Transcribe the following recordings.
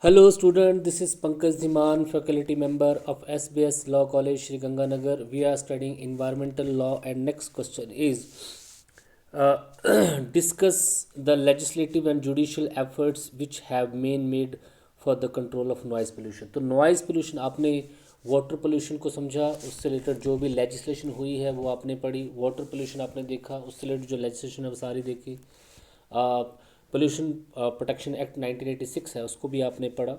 Hello student, this is Pankaj Dhiman, faculty member of SBS Law College, Sri Ganganagar. We are studying environmental law and next question is uh, discuss the legislative and judicial efforts which have been made for the control of noise pollution. तो noise pollution आपने water pollution को समझा, उससे related जो भी legislation हुई है वो आपने पढ़ी, वाटर पोल्यूशन आपने देखा, उससे रिलेटेड जो लेजिस्लेशन है वो सारी देखी, पोल्यूशन प्रोटेक्शन एक्ट 1986 है उसको भी आपने पढ़ा।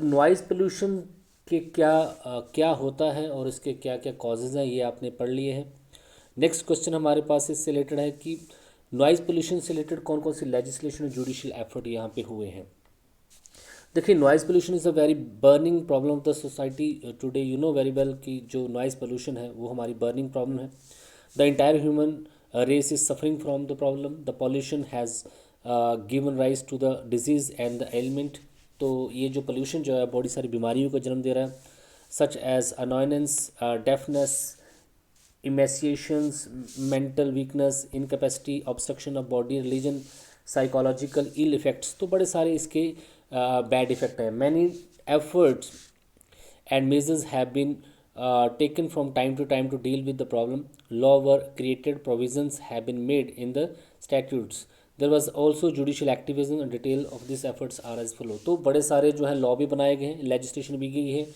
नॉइज़ पोल्यूशन के क्या होता है और इसके क्या क्या कॉजेज़ हैं ये आपने पढ़ लिए हैं। नेक्स्ट क्वेश्चन हमारे पास इससे रिलेटेड है कि नॉइज़ पोल्यूशन से रिलेटेड कौन कौन सी लेजिस्लेशन और जुडिशियल एफर्ट यहाँ पे हुए हैं। देखिए, noise pollution is a very burning problem of the society today. You know very well कि जो नॉइज़ पोल्यूशन है वो हमारी बर्निंग प्रॉब्लम है। The entire human race is suffering from the problem. The pollution has given rise to the disease and the ailment. तो ये जो pollution जो है बड़ी सारी बीमारियों को जन्म दे रहा है, such as annoyance, deafness, emaciations, mental weakness, incapacity, obstruction of body, religion, psychological ill effects। तो बड़े सारे इसके बैड इफेक्ट हैं। Many efforts and measures have been taken from time to time to deal with the problem. Law were created, provisions have been made in the statutes. There was also judicial activism and detail of these efforts are as follow। तो बड़े सारे जो है law भी बनाए गए हैं, legislation भी की है,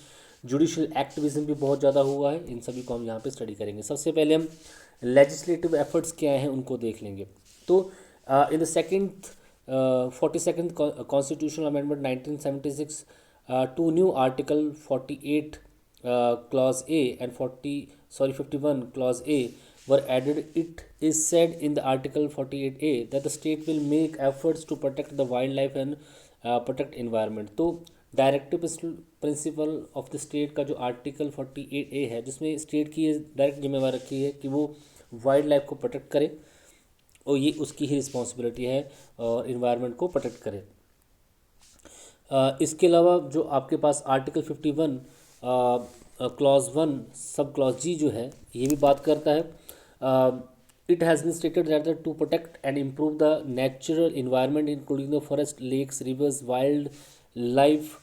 जुडिशियल एक्टिविज्म भी बहुत ज़्यादा हुआ है। इन सभी को हम यहाँ पे स्टडी करेंगे। सबसे पहले हम लेजिस्लेटिव एफर्ट्स क्या हैं उनको देख लेंगे। तो in the second 42nd constitutional amendment 1976, two new article 48 clause A and 51 clause A were added. It is said in the article 48A that the state will make efforts to protect the wildlife and protect environment। तो directive principle of the state का जो article 48A है, जिसमें state की direct जिम्मेवारी रखी है कि वो वाइल्ड लाइफ को प्रोटेक्ट करे और ये उसकी ही रिस्पॉन्सिबिलिटी है और इन्वायरमेंट को प्रोटेक्ट करे। इसके अलावा जो आपके पास आर्टिकल 51 क्लॉज 1 सब क्लॉज जी जो है ये भी बात करता है। It has been stated that to protect and improve the natural environment including the forest, lakes, rivers, wild life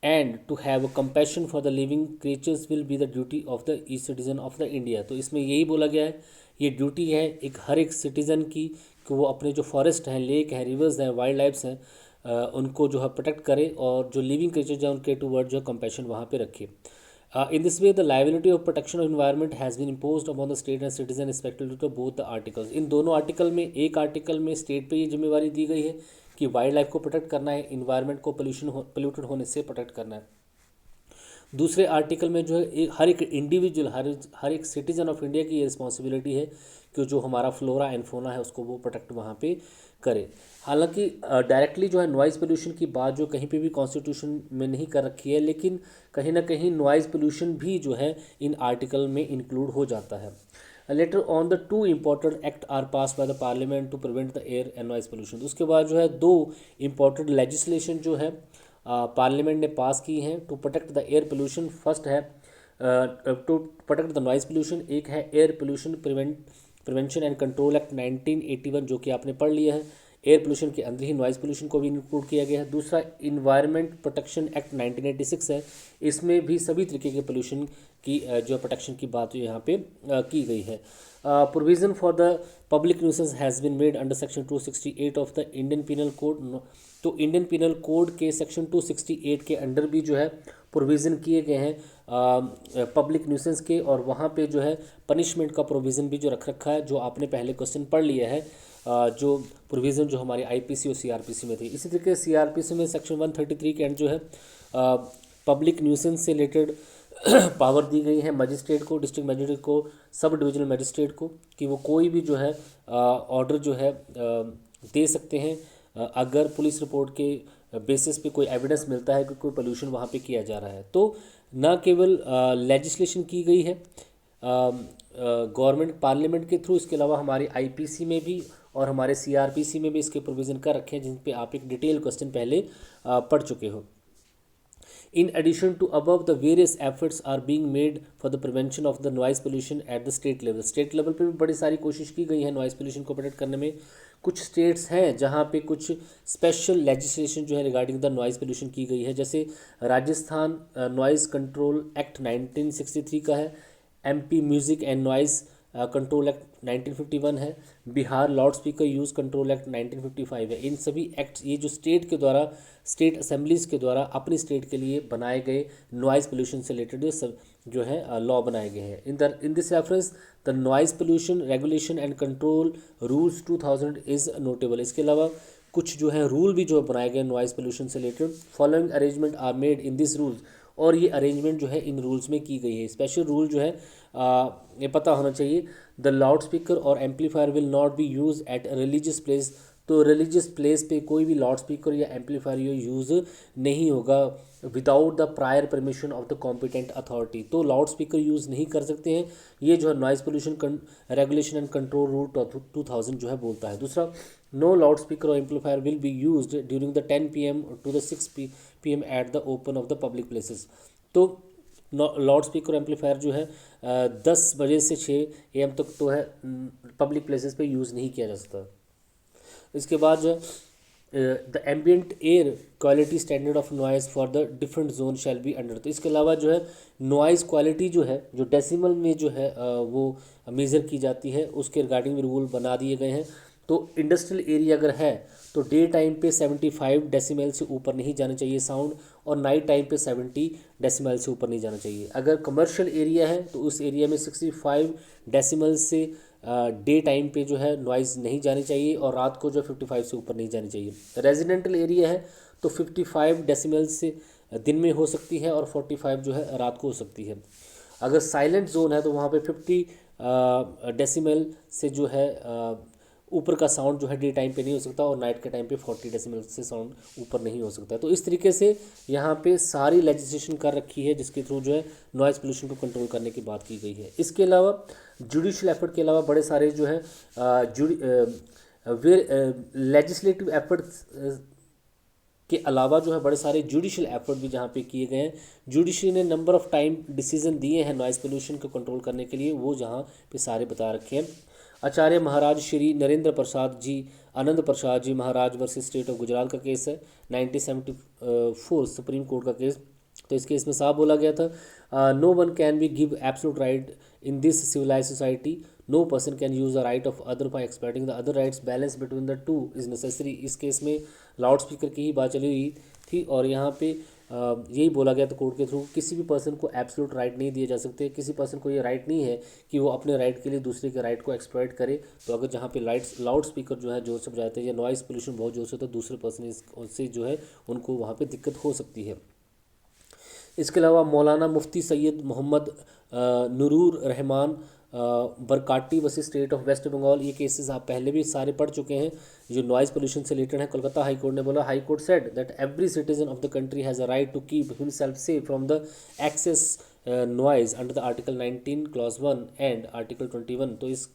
and to have compassion for the living creatures will be the duty of the each citizen of the India. तो इसमें यही बोला गया है, ये duty है एक हर एक सिटीज़न की कि वो अपने जो फॉरेस्ट हैं, लेक हैं, रिवर्स हैं, वाइल्ड लाइफ्स हैं, उनको जो है प्रोटेक्ट करे और जो लिविंग क्रिएचर्स हैं उनके टूवर्ड जो कंपैशन वहाँ पे रखे। In this way the liability of protection of environment has been imposed upon the state and citizen respective to both the articles. इन दोनों आर्टिकल में, एक आर्टिकल में स्टेट पे ये जिम्मेवारी दी गई है कि वाइल्ड लाइफ को प्रोटेक्ट करना है, इन्वायरमेंट को पोल्यूटेड होने से प्रोटेक्ट करना है। दूसरे आर्टिकल में जो है हर एक इंडिविजुअल, हर एक सिटीजन ऑफ इंडिया की ये रिस्पॉन्सिबिलिटी है कि जो हमारा फ्लोरा एंड फोना है उसको वो प्रोटेक्ट वहाँ पे करे। हालांकि डायरेक्टली जो है नॉइज़ पोल्यूशन की बात जो कहीं पे भी कॉन्स्टिट्यूशन में नहीं कर रखी है, लेकिन कहीं ना कहीं नॉइज़ पोल्यूशन भी जो है इन आर्टिकल में इंक्लूड हो जाता है। Later on the two important act are pass by the parliament to prevent the air and noise pollution. उसके बाद जो है दो इम्पॉर्टेंट लेजिस्लेशन जो है पार्लियामेंट ने पास की हैं to protect the air pollution. First है to protect the noise pollution, एक है air pollution prevention and control act 1981 जो कि आपने पढ़ लिया है। एयर पोल्यूशन के अंदर ही नॉइज़ पोल्यूशन को भी इंक्लूड किया गया है। दूसरा इन्वायरमेंट प्रोटेक्शन एक्ट 1986 है, इसमें भी सभी तरीके के पोल्यूशन की जो प्रोटेक्शन की बात यहाँ पे की गई है। Provision for the public nuisance has been made under section 268 of the Indian penal code. तो इंडियन पीनल कोड के सेक्शन 268 के अंडर भी जो है प्रोविज़न किए गए हैं पब्लिक न्यूसेंस के, और वहाँ पे जो है पनिशमेंट का प्रोविज़न भी जो रख रखा है, जो आपने पहले क्वेश्चन पढ़ लिया है, जो प्रोविज़न जो हमारी आईपीसी और सीआरपीसी में थी। इसी तरीके से सीआरपीसी में सेक्शन 133 के अंडर जो है पब्लिक न्यूसेंस से रिलेटेड पावर दी गई है मजिस्ट्रेट को, डिस्ट्रिक्ट मजिस्ट्रेट को, सब डिविजनल मजिस्ट्रेट को, कि वो कोई भी जो है ऑर्डर जो है दे सकते हैं अगर पुलिस रिपोर्ट के बेसिस पे कोई एविडेंस मिलता है कि कोई पोल्यूशन वहाँ पे किया जा रहा है। तो न केवल लेजिस्लेशन की गई है गवर्नमेंट पार्लियामेंट के थ्रू, इसके अलावा हमारे आईपीसी में भी और हमारे सीआरपीसी में भी इसके प्रोविज़न कर रखे हैं, जिन पे आप एक डिटेल क्वेश्चन पहले पढ़ चुके हो। In addition to above, the various efforts are being made for the prevention of the noise pollution at the state level। State level पे भी बड़ी सारी कोशिश की गई है नॉइज़ पोल्यूशन को प्रोटेक्ट करने में। कुछ स्टेट्स हैं जहाँ पे कुछ स्पेशल लेजिस्लेशन जो है रिगार्डिंग द नॉइज़ पोल्यूशन की गई है, जैसे राजस्थान नॉइज़ कंट्रोल एक्ट 1963 का है, MP music and noise control act 1951 है, Bihar loud speaker use control act 1955 है। इन सभी एक्ट्स, ये जो स्टेट के द्वारा, स्टेट असेंबलीज़ के द्वारा अपनी स्टेट के लिए बनाए गए नॉइज़ पोल्यूशन से रिलेटेड जो है लॉ बनाए गए हैं। In this reference the noise pollution regulation and control rules 2000 is notable. इसके अलावा कुछ जो है रूल भी जो बनाए गए नॉइज़ पोल्यूशन से related, following arrangement are made in this rules, और ये अरेंजमेंट जो है इन रूल्स में की गई है। स्पेशल रूल जो है ये पता होना चाहिए, द लाउड स्पीकर और amplifier will not be use at religious place. तो रिलीजियस प्लेस पे कोई भी लाउड स्पीकर या एम्पलीफायर ये यूज़ नहीं होगा without the prior permission of the competent authority. तो लाउड स्पीकर यूज़ नहीं कर सकते हैं, ये जो है noise pollution regulation and control rule 2000 जो है बोलता है। दूसरा, नो लाउड स्पीकर और amplifier will be used during the 10 PM to the 6 PM at the open of the public places. तो लाउड स्पीकर एम्पलीफायर जो है 10 बजे से 6 AM तक तो है पब्लिक प्लेसेस पे यूज़ नहीं किया जा सकता। इसके बाद जो the ambient air quality standard of noise for the different zone shall be under. तो इसके अलावा जो है नॉइज़ क्वालिटी जो है, जो डेसिमल में जो है वो मेज़र की जाती है, उसके रिगार्डिंग रूल बना दिए गए हैं। तो इंडस्ट्रियल एरिया अगर है तो डे टाइम पे 75 डेसिमल से ऊपर नहीं जाना चाहिए साउंड, और नाइट टाइम पे 70 डेसिमल से ऊपर नहीं जाना चाहिए। अगर कमर्शियल एरिया है तो उस एरिया में 65 डेसिमल से डे टाइम पे जो है नॉइज़ नहीं जानी चाहिए, और रात को जो 55 से ऊपर नहीं जानी चाहिए। रेजिडेंटल एरिया है तो 55 डेसिमल से दिन में हो सकती है, और 45 जो है रात को हो सकती है। अगर साइलेंट जोन है तो वहाँ पे 50 डेसिमल से जो है ऊपर का साउंड जो है डे टाइम पे नहीं हो सकता, और नाइट के टाइम पे 40 डेसिमल से साउंड ऊपर नहीं हो सकता। तो इस तरीके से यहाँ पे सारी लेजिस्लेशन कर रखी है जिसके थ्रू जो है नॉइज़ पोल्यूशन को कंट्रोल करने की बात की गई है। इसके अलावा जुडिशल एफर्ट के अलावा बड़े सारे जो है लेजिस्लेटिव एफर्ट्स के अलावा जो है बड़े सारे जुडिशल एफर्ट भी जहाँ पे किए गए हैं। जुडिशरी ने नंबर ऑफ टाइम डिसीजन दिए हैं नॉइज़ पोल्यूशन को कंट्रोल करने के लिए, वो जहाँ पे सारे बता रखे हैं। आचार्य महाराज श्री नरेंद्र प्रसाद जी, आनंद प्रसाद जी महाराज वर्सेस स्टेट ऑफ गुजरात का केस है, 1974 सुप्रीम कोर्ट का केस। तो इस केस में साफ बोला गया था, no one can be give absolute right in this civilize society, no person can use the right of other by exploiting the other rights, balance between the two is necessary. इस case में loud speaker की ही बात चली हुई थी, और यहाँ पे यही बोला गया था कोर्ट के थ्रू, किसी भी पर्सन को एब्सोल्यूट राइट नहीं दिए जा सकते, किसी पर्सन को ये राइट नहीं है कि वो अपने राइट के लिए दूसरे के राइट को एक्सप्लॉइट करे। तो अगर जहाँ पे लाउड स्पीकर जो है जोर से बजाते हैं या नॉइज़ पोल्यूशन बहुत जोर से होता है, दूसरे पर्सन उससे जो है उनको वहाँ पे दिक्कत हो सकती है। इसके अलावा Maulana Mufti Syed Mohammed Nurur Rahman Barkati versus state of West Bengal, ये केसेस आप पहले भी सारे पढ़ चुके हैं जो नॉइज़ पोल्यूशन से रिलेटेड है। कोलकाता हाई कोर्ट ने बोला, high court said that every citizen of the country has a right to keep himself safe from the excess noise under the article 19 clause 1 and article 21। तो इस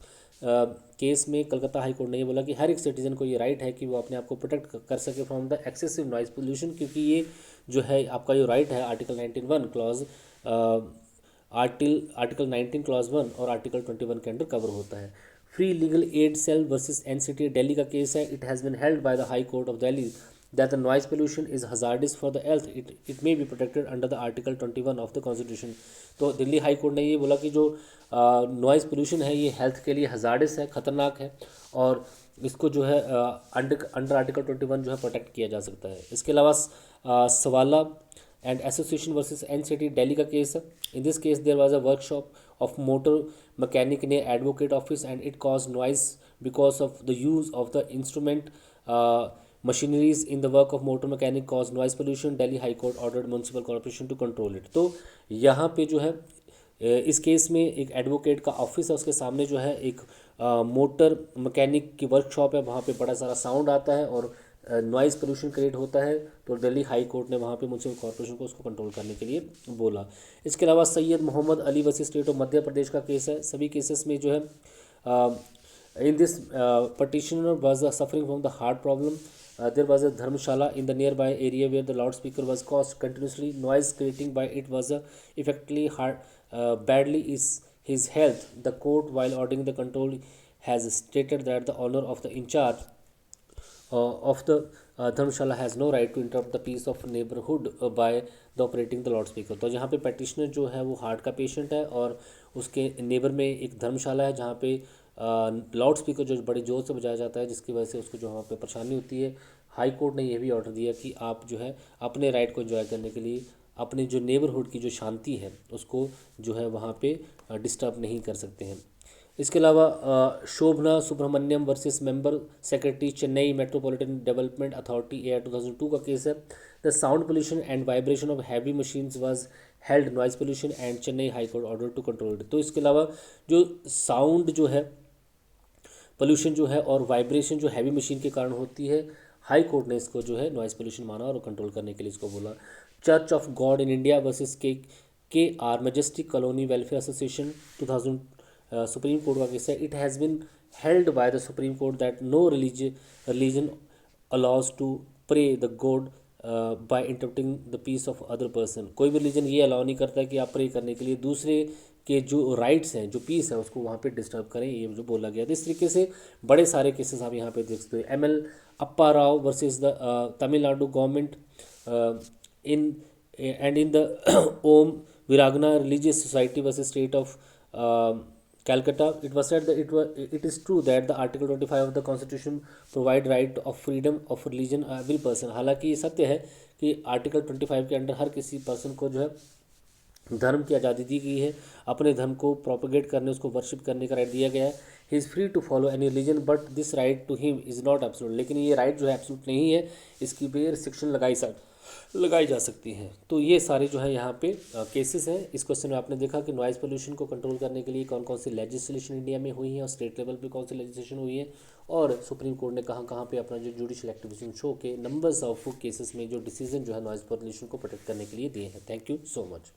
case में Calcutta high court ने ये बोला कि हर एक सिटीज़न को ये राइट है कि वो अपने आप को प्रोटेक्ट कर सके from the excessive noise pollution, क्योंकि ये जो है आपका जो राइट है आर्टिकल 19(1) क्लॉज आर्टिकल 19 क्लॉज 1 और आर्टिकल 21 के अंडर कवर होता है। Free legal aid cell versus NCT Delhi का केस है, it has been held by the high court of Delhi that the noise pollution is hazardous for the health, it may be protected under the article 21 of the constitution। तो Delhi high court ने ये बोला कि जो noise pollution है ये health के लिए हजार्डस है, ख़तरनाक है, और इसको जो है अंडर आर्टिकल 21 जो है प्रोटेक्ट किया जा सकता है। इसके अलावा Sawala and association versus NCT Delhi का केस है। In this case there was a workshop of motor mechanic ने advocate office and it cause noise because of the use of the instrument machineries in the work of motor mechanic cause noise pollution, Delhi high court ordered municipal corporation to control it. तो यहाँ पे जो है इस case में एक advocate का office है, उसके सामने जो है एक मोटर मैकेनिक की वर्कशॉप है, वहाँ पे बड़ा सारा साउंड आता है और नॉइज़ पोल्यूशन क्रिएट होता है। तो दिल्ली हाई कोर्ट ने वहाँ पे म्यूनसिपल कॉर्पोरेशन को उसको कंट्रोल करने के लिए बोला। इसके अलावा Syed Mohammed Ali versus state of Madhya Pradesh का केस है। सभी केसेस में जो है in this petitioner was suffering from the heart problem. There was a dharmshala in the nearby area where the loudspeaker was caused continuously noise creating by it was effectively badly is his health. The court, while ordering the control, has stated that the owner of the in charge of the dharamshala has no right to interrupt the peace of neighbourhood by the operating the loud speaker. तो यहाँ पे पैटिशनर जो है वो heart का patient है और उसके नेबर में एक धर्मशाला है जहाँ पे लाउड स्पीकर जो बड़े ज़ोर से बजाया जाता है, जिसकी वजह से उसको जो वहाँ पे परेशानी होती है। हाई कोर्ट ने यह भी ऑर्डर दिया कि आप जो है अपने राइट को एंजॉय करने के लिए अपने जो नेबरहुड की जो शांति है उसको जो है वहाँ पे डिस्टर्ब नहीं कर सकते हैं। इसके अलावा Shobhana Subramaniam versus member secretary Chennai metropolitan development authority AIR 2002 का केस है। The sound pollution and vibration of heavy machines was held noise pollution and Chennai high court order to control it. तो इसके अलावा जो साउंड जो है पोल्यूशन जो है और वाइब्रेशन जो हैवी मशीन के कारण होती है, हाई कोर्ट ने इसको जो है नॉइज पोल्यूशन माना और कंट्रोल करने के लिए इसको बोला। Church of God in India versus K R majestic colony welfare association 2000 supreme court का केस है। It has been held by the supreme court that no religion allows to pray the God by interrupting the peace of other person. कोई भी religion ये allow नहीं करता कि आप pray करने के लिए दूसरे के जो राइट्स हैं, जो पीस है, उसको वहाँ पे डिस्टर्ब करें, ये जो बोला गया। तो इस तरीके से बड़े सारे केसेस आप यहाँ पे देख सकते हो। ML Appa Rao versus the Tamil Nadu government in and in the Om विरागना religious society versus state of Calcutta, it was said that it is true that the Article 25 of the Constitution provide right of freedom of religion every person। हालांकि ये सत्य है कि article 25 के under her किसी person को जो है धर्म की आज़ादी दी गई है, अपने धर्म को प्रोपेगेट करने, उसको वर्शिप करने का राइट दिया गया है। He is free to follow any religion but this right to him is not absolute. लेकिन ये राइट जो है एब्सोल्यूट नहीं है, इसकी पे रिस्ट्रिक्शन लगाई जा सकती हैं। तो ये सारे जो है यहाँ पे केसेस हैं। इस क्वेश्चन में आपने देखा कि नॉइज़ पोल्यूशन को कंट्रोल करने के लिए कौन कौन सी लेजिस्लेशन इंडिया में हुई है और स्टेट लेवल पे कौन सी लेजिस्लेशन हुई है, और सुप्रीम कोर्ट ने कहाँ कहाँ पे अपना जो जुडिशल एक्टिविज़न शो के नंबर्स ऑफ केसेस में जो डिसीजन जो है नॉइज़ पोल्यूशन को प्रोटेक्ट करने के लिए दिए हैं। Thank you so much.